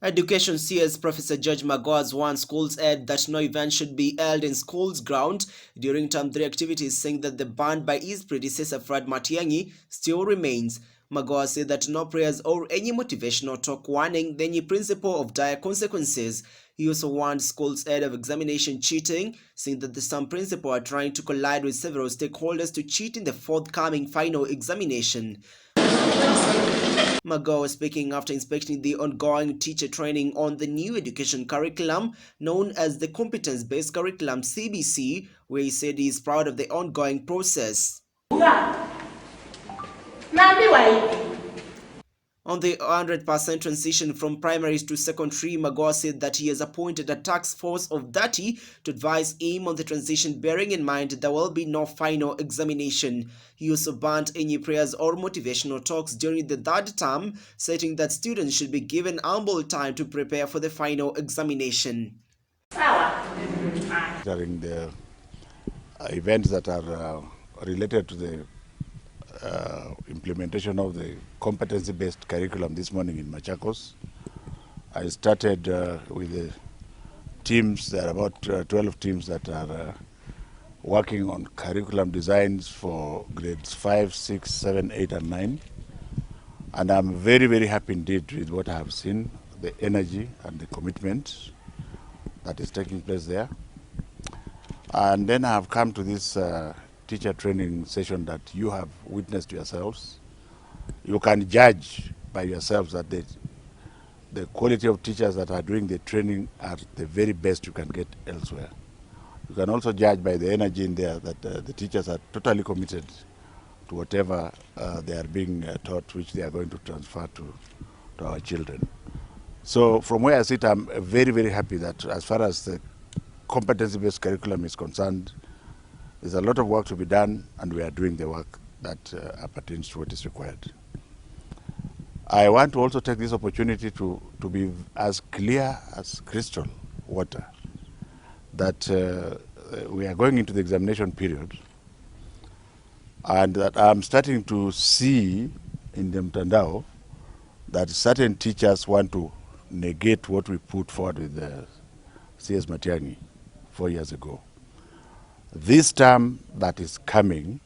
Education CS Professor George Magoha warned schools said that no event should be held in schools ground during Term 3 activities, saying that the ban by his predecessor Fred Matiang'i still remains. Magoha said that no prayers or any motivational talk, warning the new principle of dire consequences. He also warned schools ahead of examination cheating, saying that the same principle are trying to collide with several stakeholders to cheat in the forthcoming final examination. Magoha was speaking after inspecting the ongoing teacher training on the new education curriculum known as the Competence-Based Curriculum CBC, where he said he is proud of the ongoing process. On the 100% transition from primaries to secondary, Magoha said that he has appointed a task force of 30 to advise him on the transition, bearing in mind there will be no final examination. He also banned any prayers or motivational talks during the third term, stating that students should be given ample time to prepare for the final examination. During the events that are related to the implementation of the competency-based curriculum this morning in Machakos. I started with the teams. There are about 12 teams that are working on curriculum designs for grades 5, 6, 7, 8, and 9. And I'm very, very happy indeed with what I have seen, the energy and the commitment that is taking place there. And then I have come to this teacher training session that you have witnessed yourselves. You can judge by yourselves that the quality of teachers that are doing the training are the very best you can get elsewhere. You can also judge by the energy in there that the teachers are totally committed to whatever they are being taught, which they are going to transfer to our children. So from where I sit, I'm very, very happy that as far as the competency-based curriculum is concerned, there's a lot of work to be done, and we are doing the work that pertains to what is required. I want to also take this opportunity to be as clear as crystal water that we are going into the examination period, and that I'm starting to see in the Mtandao that certain teachers want to negate what we put forward with CS Matiang'i 4 years ago. This term that is coming,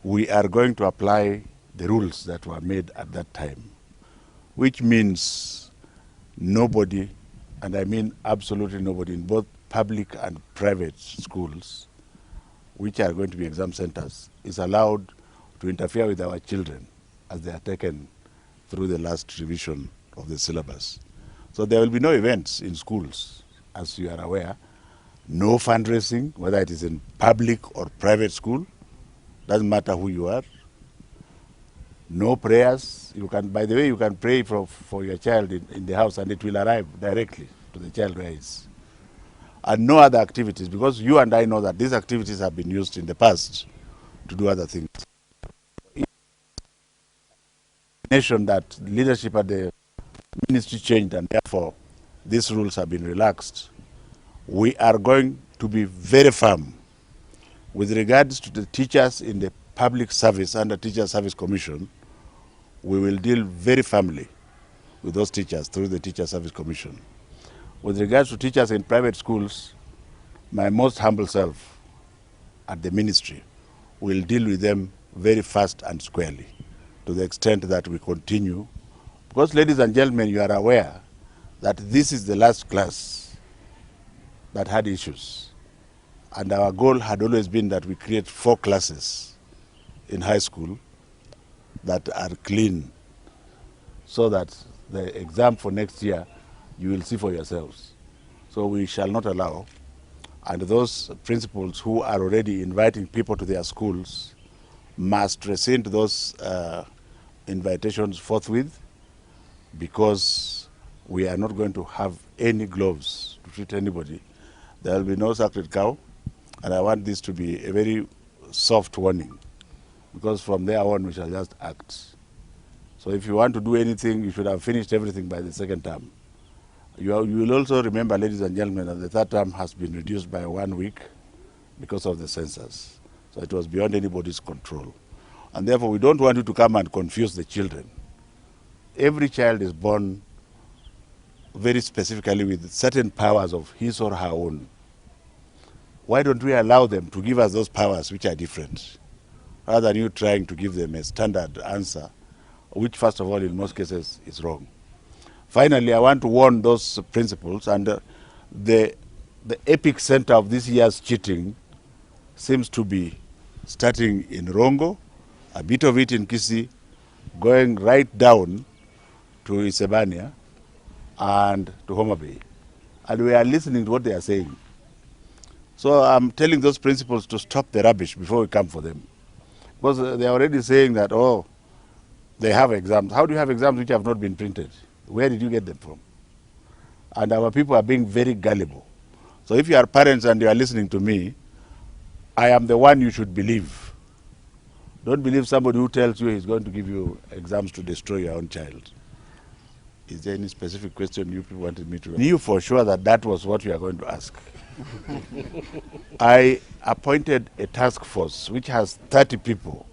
we are going to apply the rules that were made at that time, which means nobody, and I mean absolutely nobody, in both public and private schools, which are going to be exam centers, is allowed to interfere with our children as they are taken through the last revision of the syllabus. So there will be no events in schools, as you are aware. No fundraising, whether it is in public or private school, doesn't matter who you are. No prayers. You can, by the way, you can pray for your child in the house and it will arrive directly to the child where he is. And no other activities, because you and I know that these activities have been used in the past to do other things. Nation that leadership at the ministry changed, and therefore these rules have been relaxed. We are going to be very firm with regards to the teachers in the public service under Teacher Service Commission. We will deal very firmly with those teachers through the Teacher Service Commission. With regards to teachers in private schools, my most humble self at the ministry will deal with them very fast and squarely, to the extent that we continue. Because, ladies and gentlemen, you are aware that this is the last class that had issues. And our goal had always been that we create 4 classes in high school that are clean, so that the exam for next year, you will see for yourselves. So we shall not allow. And those principals who are already inviting people to their schools must rescind those invitations forthwith, because we are not going to have any gloves to treat anybody. There will be no sacred cow, and I want this to be a very soft warning, because from there on we shall just act. So if you want to do anything, you should have finished everything by the second term. You will also remember, ladies and gentlemen, that the third term has been reduced by 1 week because of the census. So it was beyond anybody's control. And therefore we don't want you to come and confuse the children. Every child is born very specifically with certain powers of his or her own. Why don't we allow them to give us those powers which are different, rather than you trying to give them a standard answer, which first of all in most cases is wrong. Finally, I want to warn those principals, and the epic center of this year's cheating seems to be starting in Rongo, a bit of it in Kisii, going right down to Isebania and to Homa Bay. And we are listening to what they are saying. So I'm telling those principals to stop the rubbish before we come for them. Because they are already saying that, oh, they have exams. How do you have exams which have not been printed? Where did you get them from? And our people are being very gullible. So if you are parents and you are listening to me, I am the one you should believe. Don't believe somebody who tells you he's going to give you exams to destroy your own child. Is there any specific question you people wanted me to? Knew for sure that that was what you are going to ask. I appointed a task force which has 30 people,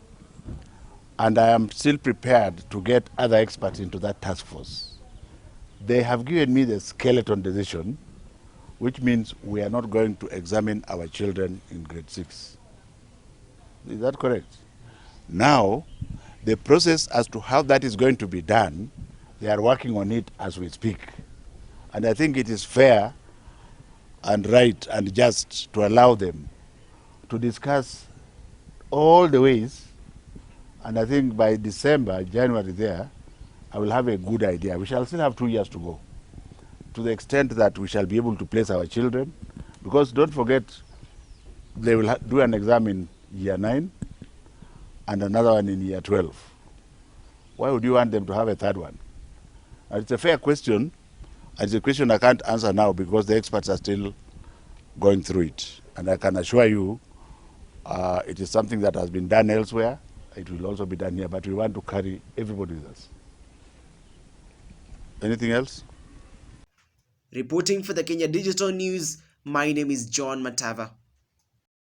and I am still prepared to get other experts into that task force. They have given me the skeleton decision, which means we are not going to examine our children in grade 6. Is that correct? Now, the process as to how that is going to be done, they are working on it as we speak. And I think it is fair and right and just to allow them to discuss all the ways. And I think by December, January there, I will have a good idea. We shall still have 2 years to go, to the extent that we shall be able to place our children. Because don't forget, they will do an exam in year 9 and another one in year 12. Why would you want them to have a third one? And it's a fair question. It's a question I can't answer now because the experts are still going through it. And I can assure you it is something that has been done elsewhere. It will also be done here, but we want to carry everybody with us. Anything else? Reporting for the Kenya Digital News, my name is John Matava.